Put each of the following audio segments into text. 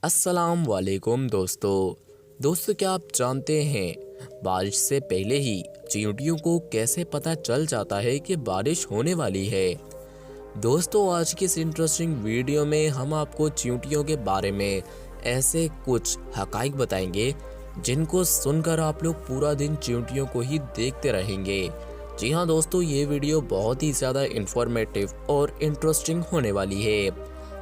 السلام علیکم دوستو کیا آپ جانتے ہیں بارش سے پہلے ہی چیونٹیوں کو کیسے پتہ چل جاتا ہے کہ بارش ہونے والی ہے؟ دوستو آج کی اس انٹرسٹنگ ویڈیو میں ہم آپ کو چیونٹیوں کے بارے میں ایسے کچھ حقائق بتائیں گے جن کو سن کر آپ لوگ پورا دن چیونٹیوں کو ہی دیکھتے رہیں گے۔ جی ہاں دوستو، یہ ویڈیو بہت ہی زیادہ انفارمیٹیو اور انٹرسٹنگ ہونے والی ہے۔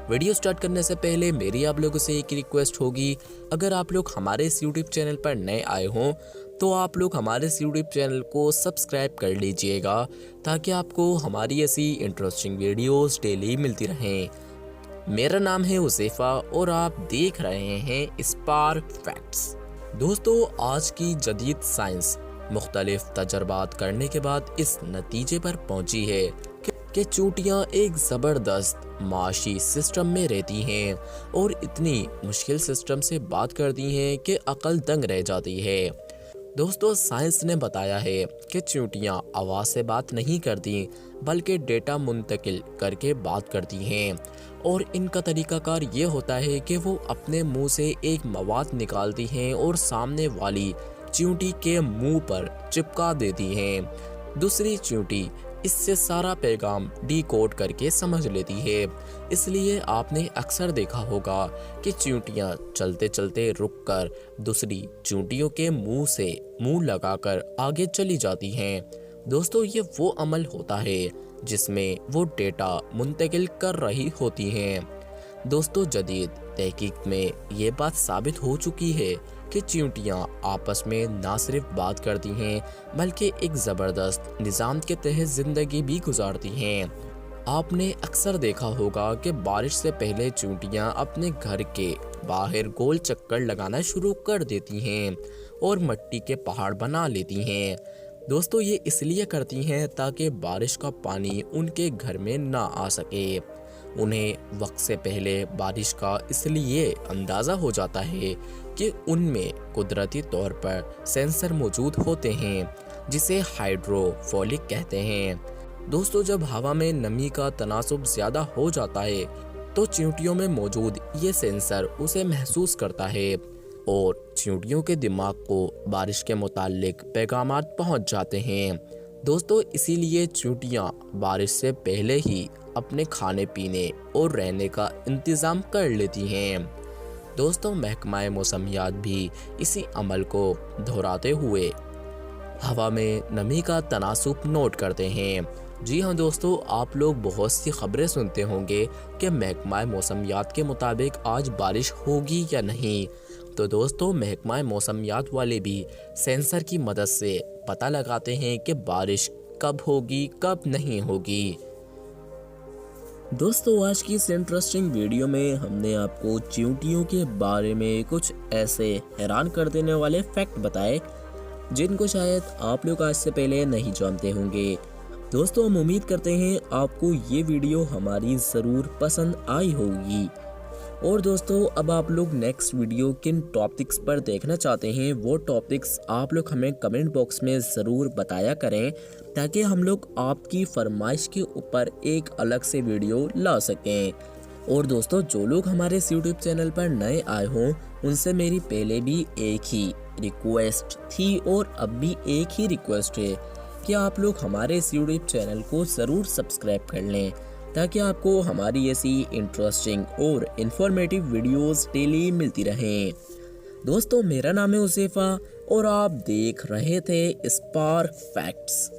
ویڈیو سٹارٹ کرنے سے پہلے میری آپ لوگوں سے ایک ریکویسٹ ہوگی، اگر آپ لوگ ہمارے اس یوٹیوب چینل پر نئے آئے ہوں تو آپ لوگ ہمارے اس یوٹیوب چینل کو سبسکرائب کر لیجئے گا تاکہ آپ کو ہماری ایسی انٹرسٹنگ ویڈیوز ڈیلی ملتی رہیں۔ میرا نام ہے حذیفہ اور آپ دیکھ رہے ہیں اسپارک فیکٹس۔ دوستو، آج کی جدید سائنس مختلف تجربات کرنے کے بعد اس نتیجے پر پہنچی ہے کہ چیونٹیاں ایک زبردست معاشی سسٹم میں رہتی ہیں اور اتنی مشکل سسٹم سے بات کرتی ہیں کہ عقل دنگ رہ جاتی ہے۔ دوستو، سائنس نے بتایا ہے کہ چیونٹیاں آواز سے بات نہیں کرتی بلکہ ڈیٹا منتقل کر کے بات کرتی ہیں، اور ان کا طریقہ کار یہ ہوتا ہے کہ وہ اپنے منہ سے ایک مواد نکالتی ہیں اور سامنے والی چیونٹی کے منہ پر چپکا دیتی ہیں۔ دوسری چیونٹی اس سے سارا پیغام ڈی کوڈ کر کے سمجھ لیتی ہے۔ اس لیے آپ نے اکثر دیکھا ہوگا کہ چیونٹیاں چلتے چلتے رک کر دوسری چیونٹیوں کے منہ سے منہ لگا کر آگے چلی جاتی ہیں۔ دوستو، یہ وہ عمل ہوتا ہے جس میں وہ ڈیٹا منتقل کر رہی ہوتی ہیں۔ دوستو، جدید تحقیق میں یہ بات ثابت ہو چکی ہے کہ چیونٹیاں آپس میں نہ صرف بات کرتی ہیں بلکہ ایک زبردست نظام کے تحت زندگی بھی گزارتی ہیں۔ آپ نے اکثر دیکھا ہوگا کہ بارش سے پہلے چیونٹیاں اپنے گھر کے باہر گول چکر لگانا شروع کر دیتی ہیں اور مٹی کے پہاڑ بنا لیتی ہیں۔ دوستو، یہ اس لیے کرتی ہیں تاکہ بارش کا پانی ان کے گھر میں نہ آ سکے۔ انہیں وقت سے پہلے بارش کا اس لیے اندازہ ہو جاتا ہے کہ ان میں قدرتی طور پر سینسر موجود ہوتے ہیں جسے ہائیڈرو فولک کہتے ہیں۔ دوستو، جب ہوا میں نمی کا تناسب زیادہ ہو جاتا ہے تو چیونٹیوں میں موجود یہ سینسر اسے محسوس کرتا ہے اور چیونٹیوں کے دماغ کو بارش کے متعلق پیغامات پہنچ جاتے ہیں۔ دوستو، اسی لیے چیونٹیاں بارش سے پہلے ہی اپنے کھانے پینے اور رہنے کا انتظام کر لیتی ہیں۔ دوستو، محکمہ موسمیات بھی اسی عمل کو دہراتے ہوئے ہوا میں نمی کا تناسب نوٹ کرتے ہیں۔ جی ہاں دوستو، آپ لوگ بہت سی خبریں سنتے ہوں گے کہ محکمہ موسمیات کے مطابق آج بارش ہوگی یا نہیں۔ تو دوستو، محکمہ موسمیات والے بھی سینسر کی مدد سے پتہ لگاتے ہیں کہ بارش کب ہوگی کب نہیں ہوگی۔ دوستو، آج کی اس انٹرسٹنگ ویڈیو میں ہم نے آپ کو چیونٹیوں کے بارے میں کچھ ایسے حیران کر دینے والے فیکٹ بتائے جن کو شاید آپ لوگ آج سے پہلے نہیں جانتے ہوں گے۔ دوستو، ہم امید کرتے ہیں آپ کو یہ ویڈیو ہماری ضرور پسند آئی ہوگی۔ اور دوستو، اب آپ لوگ نیکسٹ ویڈیو کن ٹاپکس پر دیکھنا چاہتے ہیں وہ ٹاپکس آپ لوگ ہمیں کمنٹ باکس میں ضرور بتایا کریں تاکہ ہم لوگ آپ کی فرمائش کے اوپر ایک الگ سے ویڈیو لا سکیں۔ اور دوستو، جو لوگ ہمارے اس یوٹیوب چینل پر نئے آئے ہوں ان سے میری پہلے بھی ایک ہی ریکویسٹ تھی اور اب بھی ایک ہی ریکویسٹ ہے کہ آپ لوگ ہمارے اس یوٹیوب چینل کو ضرور سبسکرائب کر لیں تاکہ آپ کو ہماری ایسی انٹرسٹنگ اور انفارمیٹیو ویڈیوز ڈیلی ملتی رہیں۔ دوستو، میرا نام ہے حذیفہ اور آپ دیکھ رہے تھے اسپارک فیکٹس۔